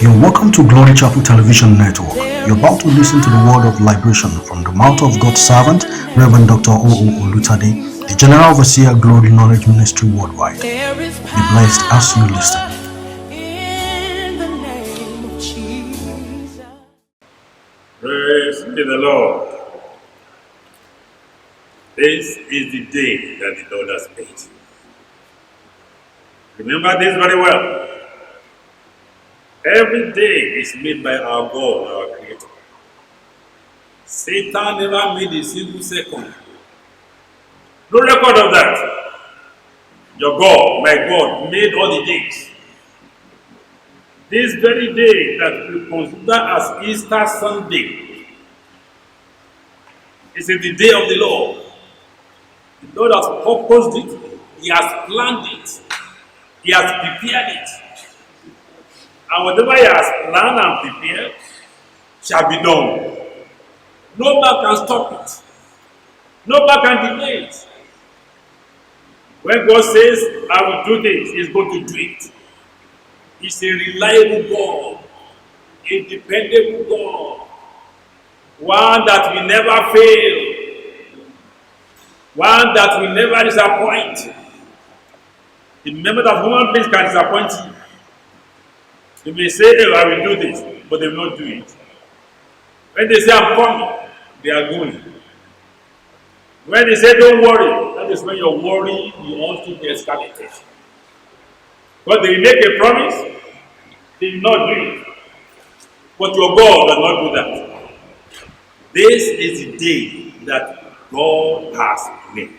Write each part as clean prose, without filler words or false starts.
You're welcome to Glory Chapel Television Network. You're about to listen to the word of liberation from the mouth of God's servant, Reverend Dr. O.O. Olutade, the General Overseer, Glory Knowledge Ministry Worldwide. Be blessed as you listen. In the name of Jesus. Praise be the Lord. This is the day that the Lord has made. Remember this very well. Every day is made by our God, our Creator. Satan never made a single second. No record of that. Your God, my God, made all the days. This very day that we consider as Easter Sunday is the day of the Lord. The Lord has purposed it. He has planned it. He has prepared it. And whatever He has planned and prepared shall be done. No man can stop it. No man can delay it. When God says, I will do this, He's going to do it. He's a reliable God, a dependable God, one that will never fail, one that will never disappoint. Remember that human beings can disappoint you. They may say, hey, I will do this, but they will not do it. When they say, I'm coming, they are going. When they say, don't worry, that is when your worry will also be escalated. But they make a promise, they will not do it. But your God does not do that. This is the day that God has made.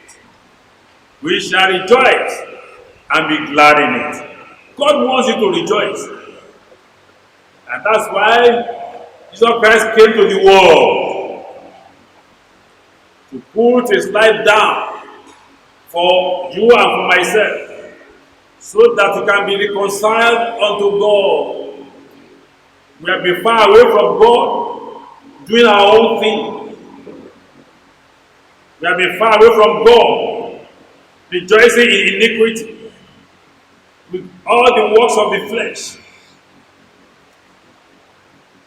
We shall rejoice and be glad in it. God wants you to rejoice. And that's why Jesus Christ came to the world to put His life down for you and for myself, so that we can be reconciled unto God. We have been far away from God, doing our own thing. We have been far away from God, rejoicing in iniquity, with all the works of the flesh,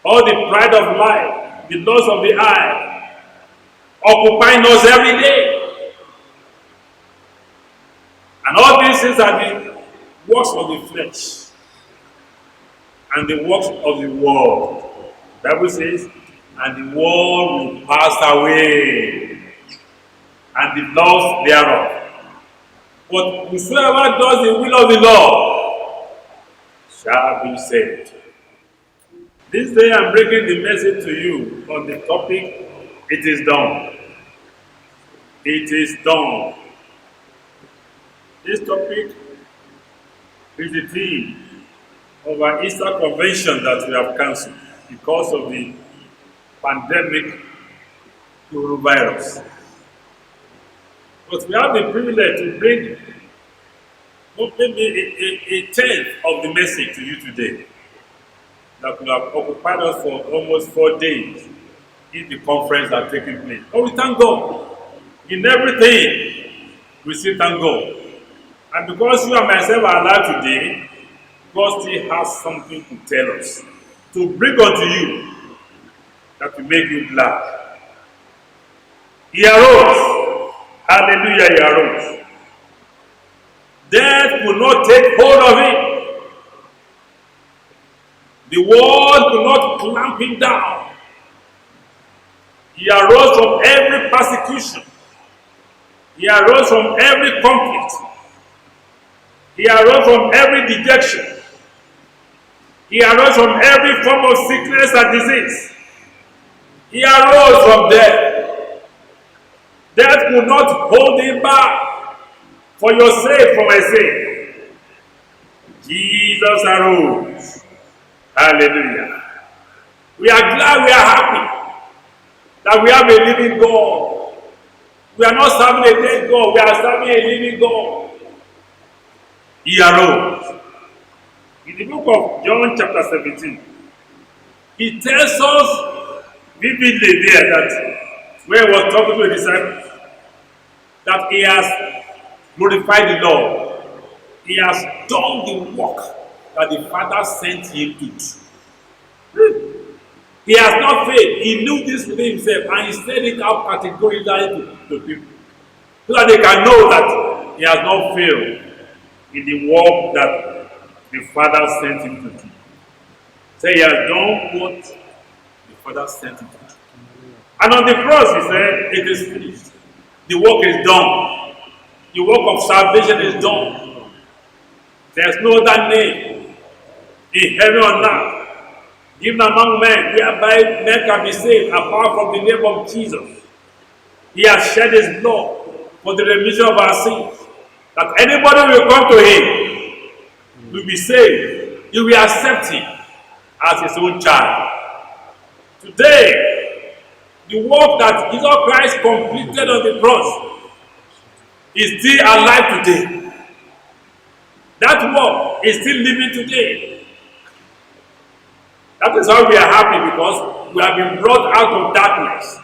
all the pride of life, the lust of the eye, occupying us every day. And all these things are the works of the flesh and the works of the world. The Bible says, and the world will pass away, and the laws thereof. But whosoever does the will of the Lord shall be saved. This day I'm bringing the message to you on the topic, it is done. It is done. This topic is the theme of our Easter convention that we have cancelled because of the pandemic coronavirus. But we have the privilege to bring maybe a tenth of the message to you today that will have occupied us for almost 4 days if the conference are taking place. But we thank God. In everything, we still thank God. And because you and myself are alive today, God still has something to tell us, to bring unto you, that will make you glad. He arose. Hallelujah, He arose. Death will not take hold of Him. The world will not clamp Him down. He arose from every persecution. He arose from every conflict. He arose from every dejection. He arose from every form of sickness and disease. He arose from death. Death could not hold Him back. For your sake, for my sake. Jesus arose. Hallelujah. We are glad, we are happy that we have a living God. We are not serving a dead God, we are serving a living God. He arose. In the book of John chapter 17, He tells us vividly there that when He was talking to the disciples, that He has glorified the Lord. He has done the work that the Father sent Him to do. He has not failed. He knew this within himself and he said it out categorically to people so that they can know that he has not failed in the work that the Father sent him to do. So he has done what the Father sent him to do. And on the cross, he said, it is finished. The work is done. The work of salvation is done. There's no other name in heaven or earth given among men whereby men can be saved apart from the name of Jesus. He has shed his blood for the remission of our sins. That anybody will come to him will be saved. He will accept him as his own child. Today, the work that Jesus Christ completed on the cross is still alive today. That work is still living today. That is why we are happy, because we have been brought out of darkness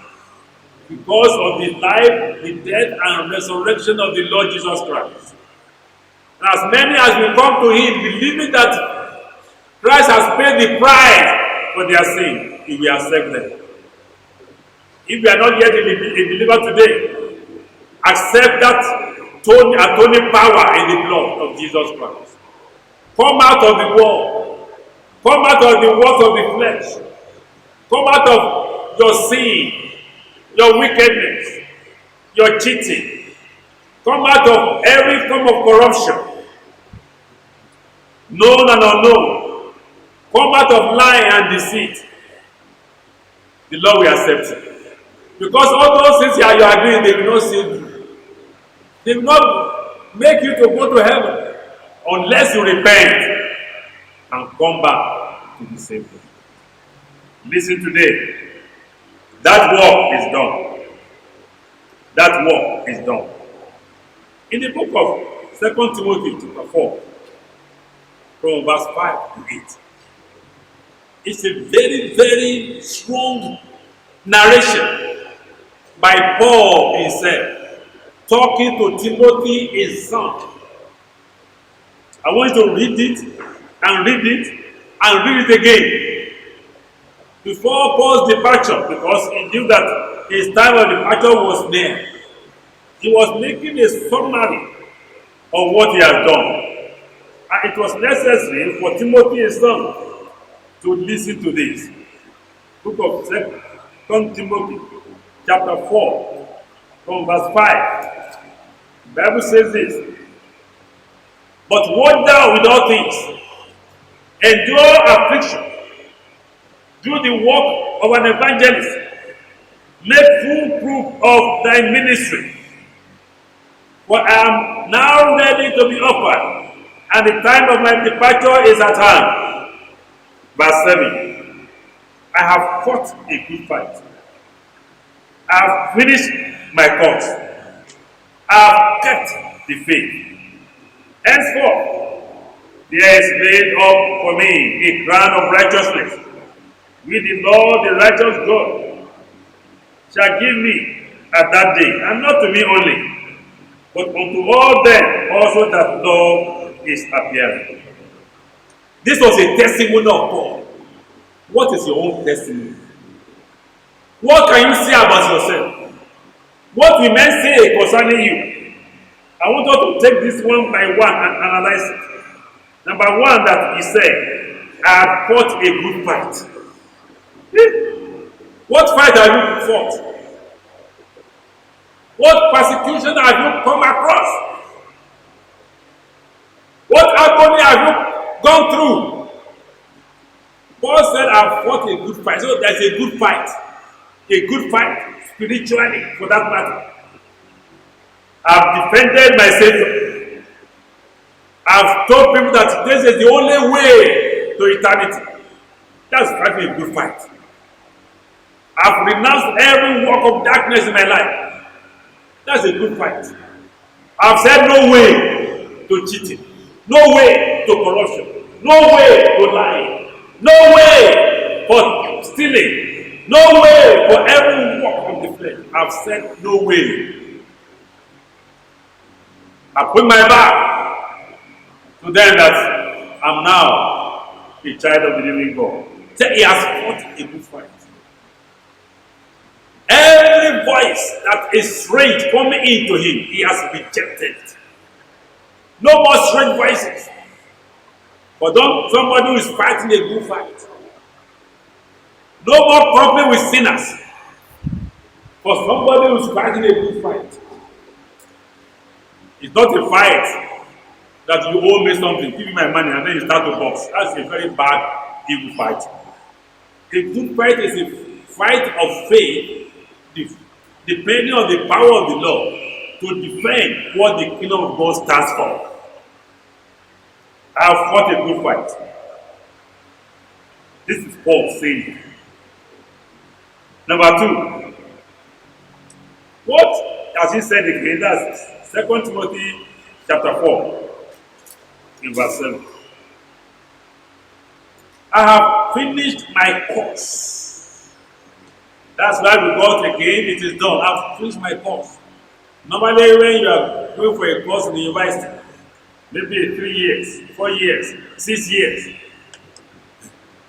because of the life, the death, and resurrection of the Lord Jesus Christ. And as many as will come to him, believing that Christ has paid the price for their sin, he will accept them. If you are not yet a believer today, accept that atoning power in the blood of Jesus Christ. Come out of the world. Come out of the works of the flesh. Come out of your sin, your wickedness, your cheating. Come out of every form of corruption, known and unknown. Come out of lying and deceit. The Lord will accept you. Because all those things you are doing, they will not save you. They will not make you to go to heaven unless you repent and come back to the Savior. Listen today. That work is done. That work is done. In the book of 2 Timothy chapter 4, from verse 5 to 8, it's a very, very strong narration by Paul himself, talking to Timothy, his son. I want you to read it and read it and read it again before Paul's departure, because he knew that his time of departure was near. He was making a summary of what he has done. And it was necessary for Timothy, his son, to listen to this. Book of 2 Timothy, chapter 4, from verse 5. The Bible says this: But watch thou with all things, endure affliction, do the work of an evangelist, make full proof of thy ministry. For I am now ready to be offered, and the time of my departure is at hand. Verse 7. I have fought a good fight. I have finished my course. I have kept the faith. Henceforth, there is laid up for me a crown of righteousness, which the Lord, the righteous God, shall give me at that day, and not to me only, but unto all them also that love is appearing. This was a testimony of Paul. What is your own testimony? What can you say about yourself? What will men say concerning you? I want us to take this one by one and analyze it. Number one, that he said, I have fought a good fight. What fight have you fought? What persecution have you come across? What agony have you gone through? Paul said, I have fought a good fight. So there's a good fight. A good fight, spiritually, for that matter. I've defended my Savior. I've told people that this is the only way to eternity. That's fighting a good fight. I've renounced every work of darkness in my life. That's a good fight. I've said no way to cheating, no way to corruption, no way to lying, no way for stealing, no way for every work of the flesh. I've said no way. I put my back to them that I'm now a child of the living God. Say he has fought a good fight. Every voice that is strange coming into him, he has rejected it. No more strange voices. For somebody who is fighting a good fight. No more problem with sinners. For somebody who is fighting a good fight. It's not a fight that you owe me something, give me my money, and then you start to box. That's a very bad, evil fight. A good fight is a fight of faith, depending on the power of the Lord to defend what the kingdom of God stands for. I have fought a good fight. This is Paul saying. Number 2. What has he said again? That's 2 Timothy chapter 4, in verse 7. I have finished my course. That's why we got again, it is done. I have finished my course. Normally, when you are going for a course in the university, maybe 3 years, 4 years, 6 years,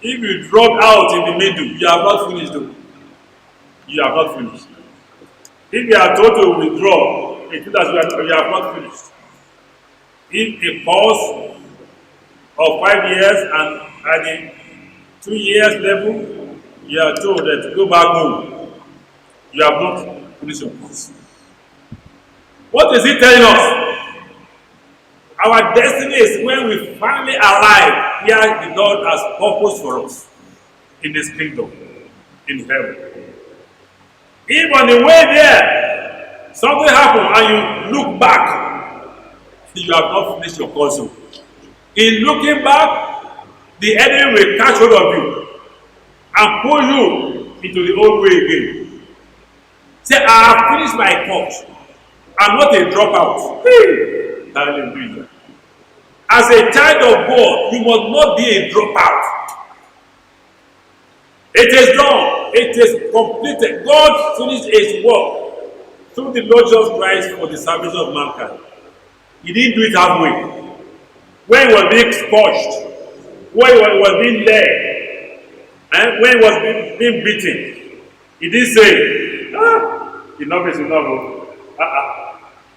if you drop out in the middle, you have not finished though. You have not finished. If you are told to withdraw, it means that you have not finished. If a course of 5 years and at the 2 years level, you are told that to go back home, you have not finished your course. What is he telling us? Our destiny is when we finally arrive where the Lord has purpose for us in His kingdom, in heaven. If on the way there something happened and you look back, you have not finished your course. In looking back, the enemy will catch hold of you and pull you into the old way again. Say, I have finished my course. I'm not a dropout. Hey! Hallelujah. As a child of God, you must not be a dropout. It is done. It is completed. God finished His work through the Lord Jesus Christ for the salvation of mankind. He didn't do it halfway. When he was being scourged, when he was being led, and when he was being beaten, he didn't say, enough is enough.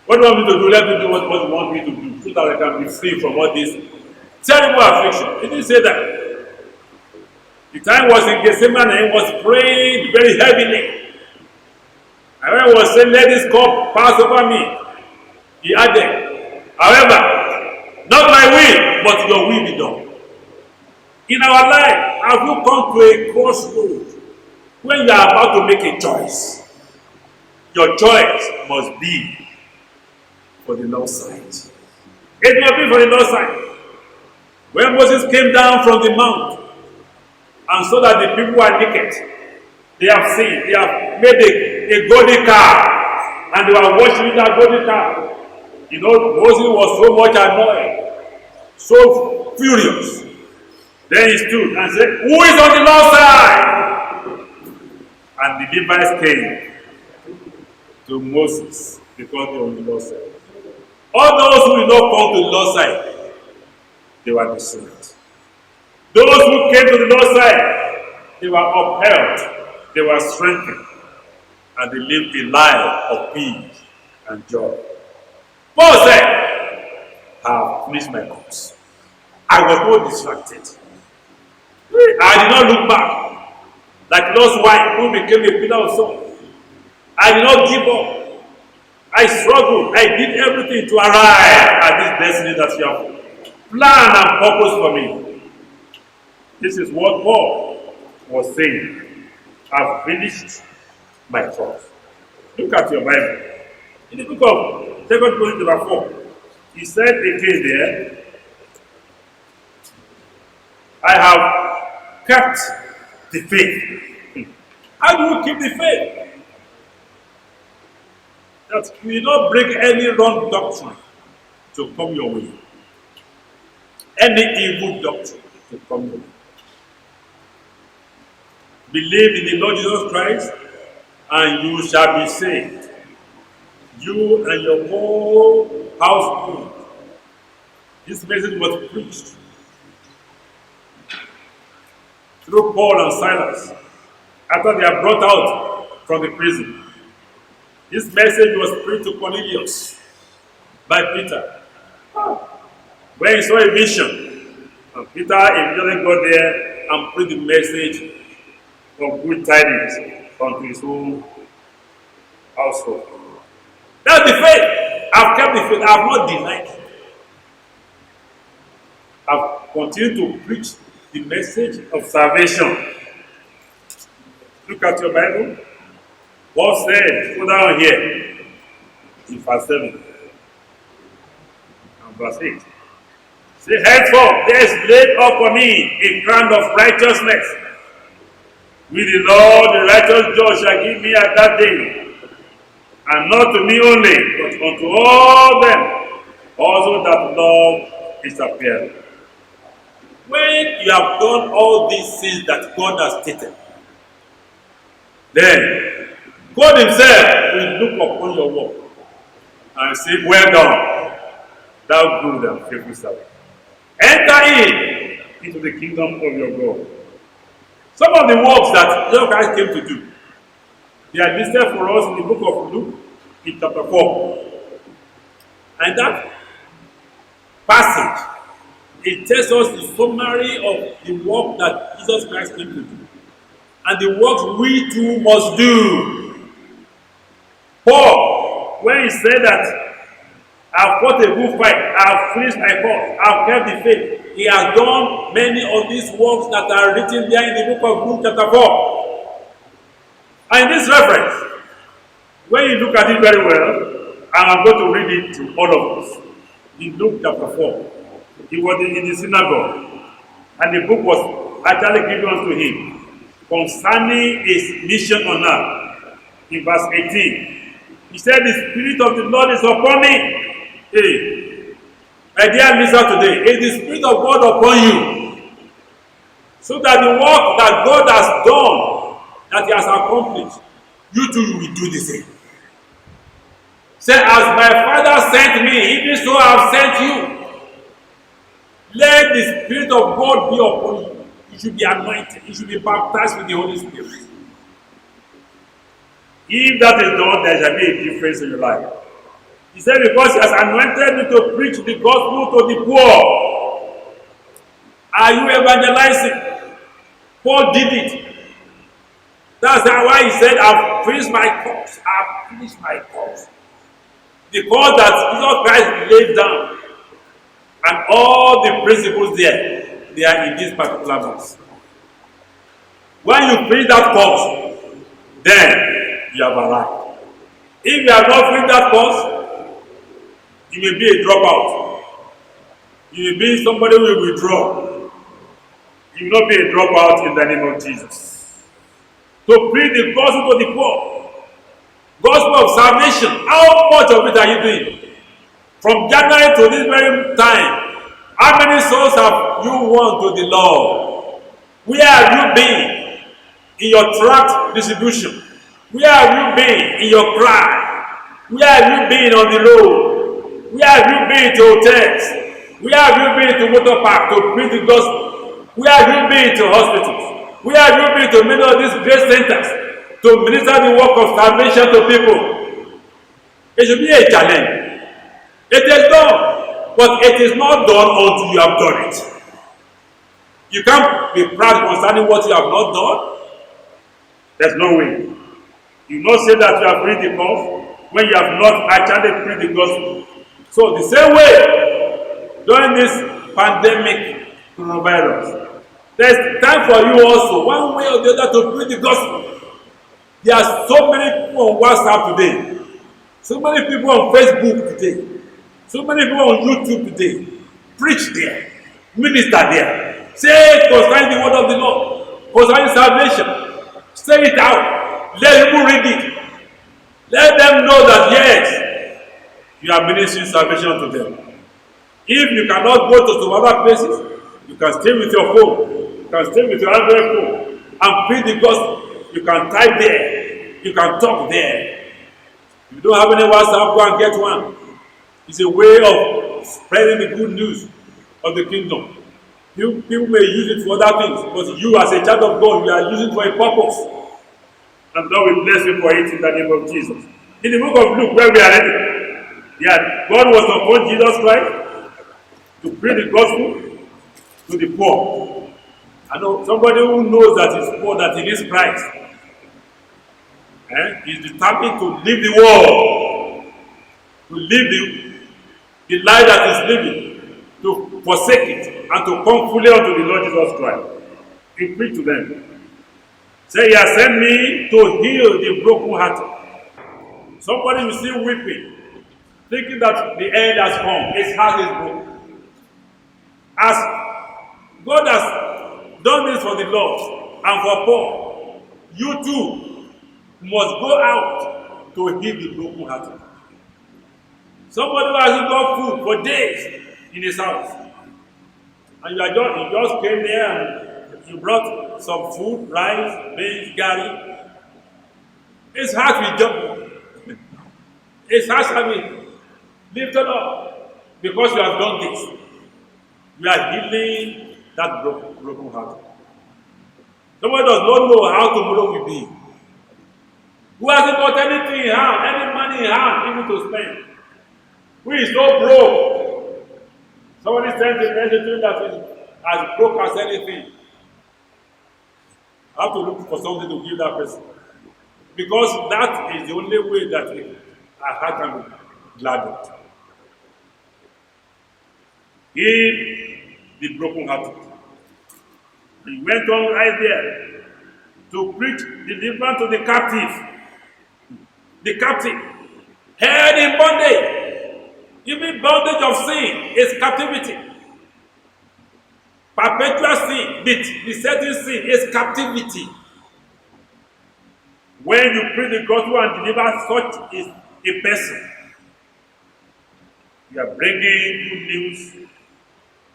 What do you want me to do? Let me do what you want me to do so that I can be free from all this terrible affliction. He didn't say that. The time was in Gethsemane and he was praying very heavily. And when he was saying, let this cup pass over me, he added, however, not my will, but your will be done. In our life, have you come to a crossroad when you are about to make a choice? Your choice must be for the Lord's side. It must be for the Lord's side. When Moses came down from the mount and saw that the people were naked, they have seen, they have made a golden calf, and they were worshiping that golden calf. You know, Moses was so much annoyed, so furious. Then he stood and said, who is on the Lord's side? And the Levites came to Moses because they were on the Lord's side. All those who will not come to the Lord's side, they were deceived. Those who came to the Lord's side, they were upheld, they were strengthened, and they lived a life of peace and joy. Paul said, I have finished my course. I was not distracted. I did not look back like Lot's wife who became a pillar of salt. I did not give up. I struggled. I did everything to arrive at this destiny that you have planned and purpose for me. This is what Paul was saying. I've finished my course. Look at your Bible. In the book of 2 Timothy chapter 4, he said again there, I have kept the faith. How do you keep the faith? That you will not bring any wrong doctrine to come your way. Any evil doctrine to come your way. Believe in the Lord Jesus Christ and you shall be saved. You and your whole household. This message was preached through Paul and Silas after they are brought out from the prison. This message was preached to Cornelius by Peter. When he saw a vision, and Peter immediately got there and preached the message of good tidings unto his own household. That's the faith. I've kept the faith. I have not denied it. I've continued to preach the message of salvation. Look at your Bible. Paul said, go down here in verse 7 and verse 8. Say, henceforth there is laid up for me a crown of righteousness, which the Lord, the righteous judge, shall give me at that day, and not to me only, but unto all them also that love his appearing. When you have done all these things that God has stated, then God himself will look upon your work and say, well done, thou good and faithful servant. Enter into the kingdom of your God. Some of the works that Jesus Christ came to do, they are listed for us in the book of Luke, in chapter 4. And that passage, it tells us the summary of the work that Jesus Christ came to do, and the works we too must do. Paul, when he said that, I've fought a good fight, I've finished my course, I've kept the faith, he has done many of these works that are written there in the book of Luke chapter 4. And in this reference, when you look at it very well, and I'm going to read it to all of us, in Luke chapter 4, he was in the synagogue, and the book was actually given unto him concerning his mission on earth. In verse 18, he said, the Spirit of the Lord is upon me. Hey, my dear listener today, is the Spirit of God upon you, so that the work that God has done, that he has accomplished, you too will do the same. Say, as my Father sent me, even so I have sent you. Let the Spirit of God be upon you. You should be anointed. You should be baptized with the Holy Spirit. If that is done, there shall be a difference in your life. He said, because he has anointed me to preach the gospel to the poor. Are you evangelizing? Paul did it. That's why he said, I've finished my course. I've finished my course. The course that Jesus Christ laid down. And all the principles there, they are in this particular verse. When you finish that course, then you have arrived. If you have not finished that course, you may be a dropout. You may be somebody who will withdraw. You will not be a dropout in the name of Jesus. To preach the gospel to the poor, gospel of salvation, how much of it are you doing? From January to this very time, how many souls have you won to the Lord? Where have you been in your tract distribution? Where have you been in your cry? Where have you been on the road? Where have you been to hotels? Where have you been to motor park to preach the gospel? Where have you been to hospitals? Where have you been to many of these great centers to minister the work of salvation to people? It should be a challenge. It is done, but it is not done until you have done it. You can't be proud concerning what you have not done. There's no way. You not say that you have preached the gospel when you have not actually preached the gospel. So the same way, during this pandemic coronavirus, there's time for you also, one way or the other, to preach the gospel. There are so many people on WhatsApp today, so many people on Facebook today, so many people on YouTube today. Preach there, minister there, say concerning the word of the Lord, concerning salvation, say it out, let people read it, let them know that yes, you are ministering salvation to them. If you cannot go to some other places, you can stay with your phone, you can stay with your Android phone and preach the gospel. You can type there, you can talk there. If you don't have any WhatsApp, go and get one. It's a way of spreading the good news of the kingdom. People may use it for other things, but you as a child of God, you are using it for a purpose. And Lord will bless you for it in the name of Jesus. In the book of Luke, where we are reading, yeah, God was upon Jesus Christ to bring the gospel to the poor. I know somebody who knows that is poor, that he needs Christ. Is determined to leave the world, to leave the life that is living, to forsake it, and to come fully unto the Lord Jesus Christ. He preached to them. Say, He has sent me to heal the brokenhearted. Somebody will still weeping, thinking that the end has come. His heart is broken. As God has done this for the lost and for poor, you too must go out to heal the brokenhearted. Somebody who hasn't got food for days in his house, and you just came there and you brought some food, rice, beans, garlic. His heart will jump. His heart shall be lifted up because you have done this. You are healing that broken heart. Somebody does not know how tomorrow will be. Who hasn't got anything in hand, any money in hand, even to spend? Who is so broke? Somebody sent a message to him that is as broke as anything. I have to look for something to give that person. Because that is the only way that our heart can be gladdened. Heal the broken hearted. He went on right there to preach deliverance to the captive. The captive held in bondage. Even bondage of sin is captivity. Perpetual sin, besetting sin is captivity. When you preach the gospel and deliver such is a person, you are bringing good news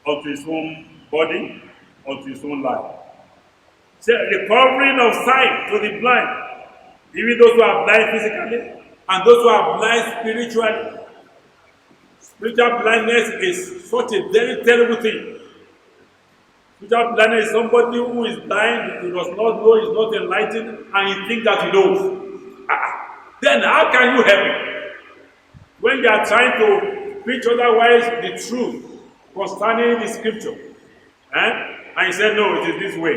unto his own body, unto his own life. So, recovering of sight to the blind, even those who are blind physically and those who are blind spiritually. Spiritual blindness is such a very terrible thing. Spiritual blindness is somebody who is blind, who does not know, is not enlightened, and he thinks that he knows. Then how can you help him? When you are trying to preach otherwise the truth concerning the scripture, and you say, no, it is this way.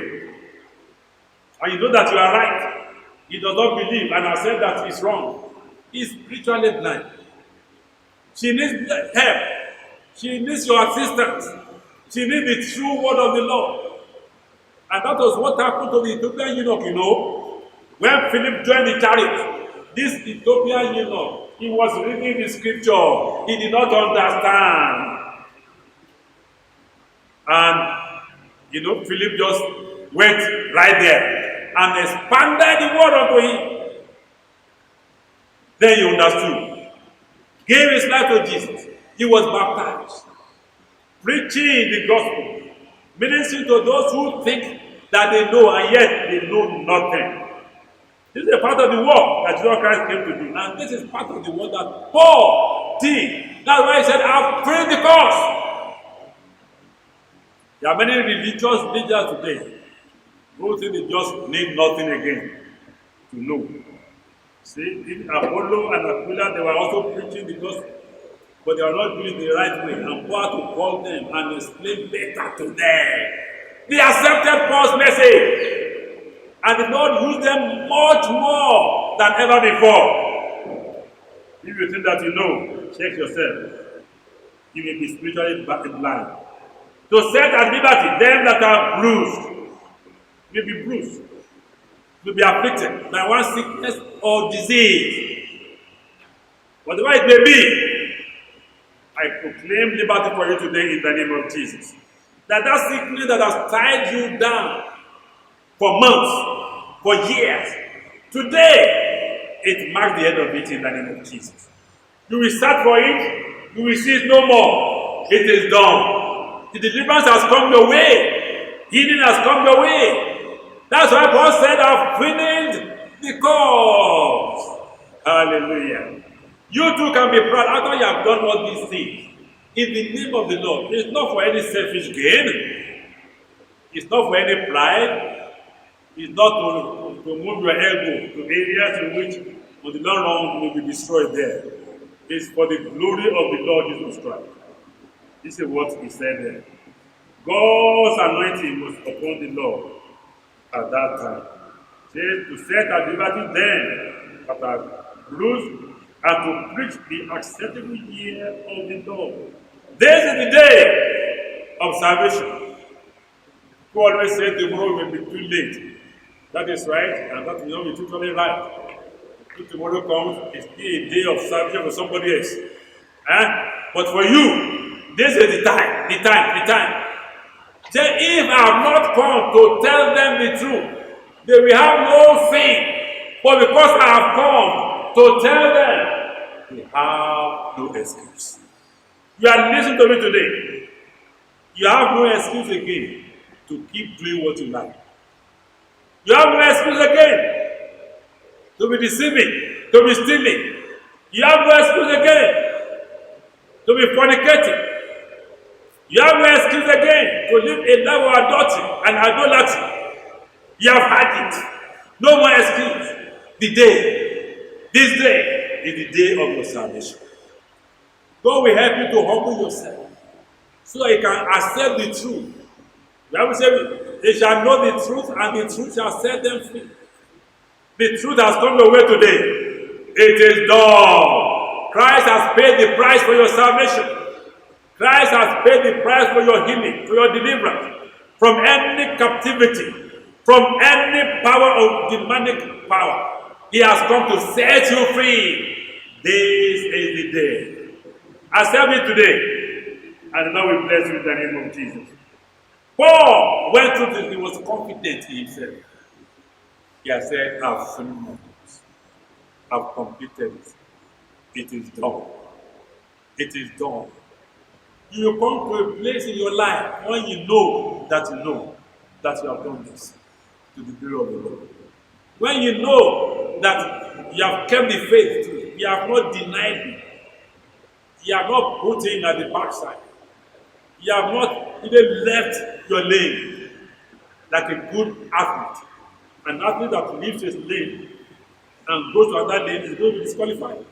And you know that you are right. He does not believe and has said that he's wrong. He's spiritually blind. She needs help. She needs your assistance. She needs the true word of the Lord. And that was what happened to the Ethiopian eunuch, you know. When Philip joined the chariot, this Ethiopian eunuch, he was reading the scripture. He did not understand. And, Philip just went right there and expanded the word unto him. Then he understood. Gave his life to Jesus. He was baptized. Preaching the gospel. Ministering to those who think that they know and yet they know nothing. This is a part of the work that Jesus Christ came to do. And this is part of the work that Paul did. That's why he said, I've prayed the cause. There are many religious leaders today who think they just need nothing again to know. See, Apollo and Aquila, they were also preaching the gospel, but they are not doing it the right way. And Paul had to call them and explain better to them. They accepted Paul's message, and the Lord used them much more than ever before. If you think that you know, check yourself. You may be spiritually blind. To set at liberty them that are bruised, may be bruised, will be afflicted by one sickness or disease. Whatever it may be, I proclaim liberty for you today in the name of Jesus. That sickness that has tied you down for months, for years, today it marks the end of it in the name of Jesus. You will search for it, you will see it no more. It is done. The deliverance has come your way. Healing has come your way. That's why Paul said, I've finished the course. Hallelujah. You too can be proud after you have done all these things in the name of the Lord. It's not for any selfish gain. It's not for any pride. It's not to move your ego to areas in which on the long run will be destroyed there. It's for the glory of the Lord Jesus Christ. This is what he said there. God's anointing was upon the Lord at that time. Says to set at liberty them that are bruised and to preach the acceptable year of the Lord. This is the day of salvation. Who always say tomorrow will be too late. That is right, and that will not be totally right. If tomorrow comes, it's still a day of salvation for somebody else. But for you, this is the time. Say, if I have not come to tell them the truth, they will have no faith. But because I have come to tell them, they have no excuse. You are listening to me today. You have no excuse again to keep doing what you like. You have no excuse again to be deceiving, to be stealing. You have no excuse again to be fornicating. You have no excuse again to live a life of adultery and idolatry. You have had it. No more excuse. This day is the day of your salvation. God will help you to humble yourself so that you can accept the truth. The Bible says, they shall know the truth, and the truth shall set them free. The truth has come your way today. It is done. Christ has paid the price for your salvation. Christ has paid the price for your healing, for your deliverance from any captivity, from any power of demonic power. He has come to set you free. This is the day. Accept it today, and the Lord will bless you in the name of Jesus. Paul went through this, he was confident in himself. He has said, I've finished my course. I've completed it. It is done. It is done. You will come to a place in your life when you know that you have done this to the glory of the Lord. When you know that you have kept the faith to it, you have not denied it, you have not put in at the backside, you have not even left your lane like a good athlete. An athlete that leaves his lane and goes to another lane is going to be disqualified.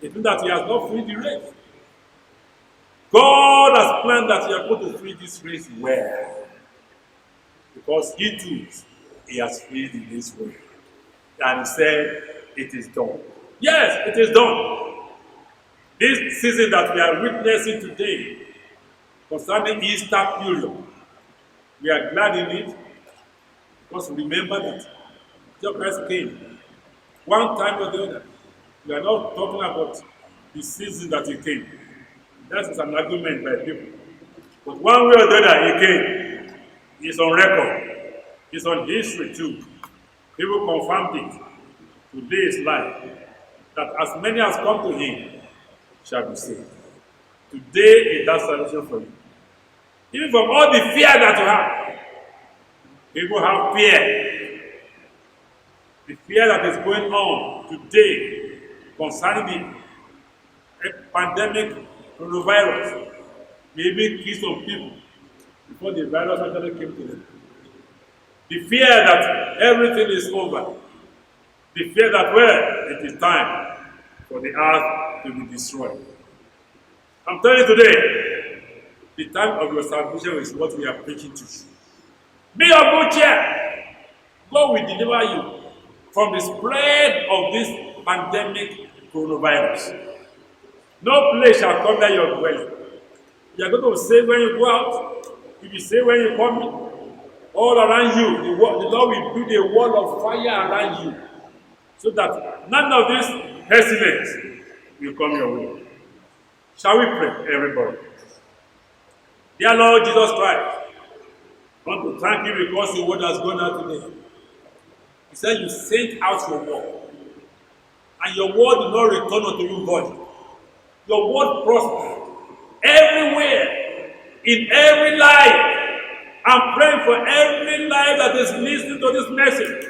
It means that he has not finished the race. God has planned that you are going to finish this race well. Because he too, he has finished the race well. And he said, it is done. Yes, it is done. This season that we are witnessing today, concerning Easter period, we are glad in it because remember that Jesus Christ came one time or the other. We are not talking about the season that he came. That is an argument by people. But one way or the other, he came. It's on record. It's on history too. People confirmed it. Today is life. That as many as come to him shall be saved. Today is that salvation for you. Even from all the fear that you have. People have fear. The fear that is going on today concerning the pandemic coronavirus maybe kill some people before the virus actually came to them. The fear that everything is over. The fear that, well, it is time for the earth to be destroyed. I'm telling you today, the time of your salvation is what we are preaching to you. Be of good cheer. God will deliver you from the spread of this pandemic coronavirus. No place shall come near your dwelling. You are going to say when you go out, you will say when you come in. All around you, the Lord will build a wall of fire around you, so that none of this pestilence will come your way. Shall we pray, everybody? Dear Lord Jesus Christ, I want to thank you because your word has gone out today. You said you sent out your word, and your word did not return unto you void. Your word prospered everywhere, in every life. I'm praying for every life that is listening to this message.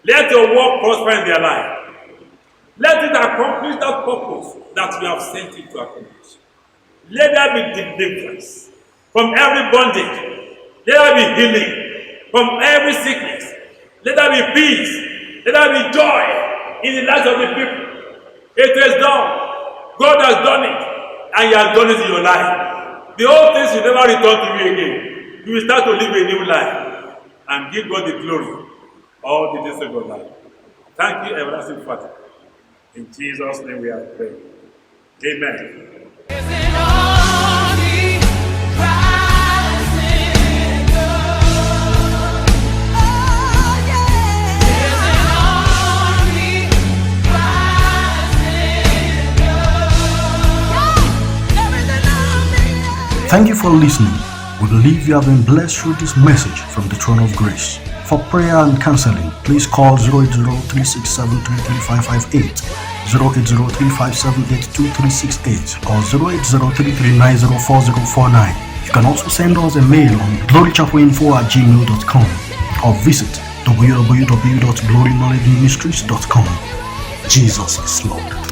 Let your word prosper in their life. Let it accomplish that purpose that you have sent it to accomplish. Let there be deliverance from every bondage. Let there be healing from every sickness. Let there be peace. Let there be joy in the lives of the people. It is done. God has done it. And He has done it in your life. The old things will never return to you again. You will start to live a new life and give God the glory all the days of your life. Thank you, everlasting Father. In Jesus' name we have prayed. Amen. Is it only Christ in God? Oh, yeah. Is it only Christ in God? Everything on me. Thank you for listening. We believe you have been blessed through this message from the Throne of Grace. For prayer and counseling, please call 080-367-33558, 080-357-82368, or 080-339-04049. You can also send us a mail on glorychapel.info@gmail.com or visit www.gloryknowledgeministries.com. Jesus is Lord.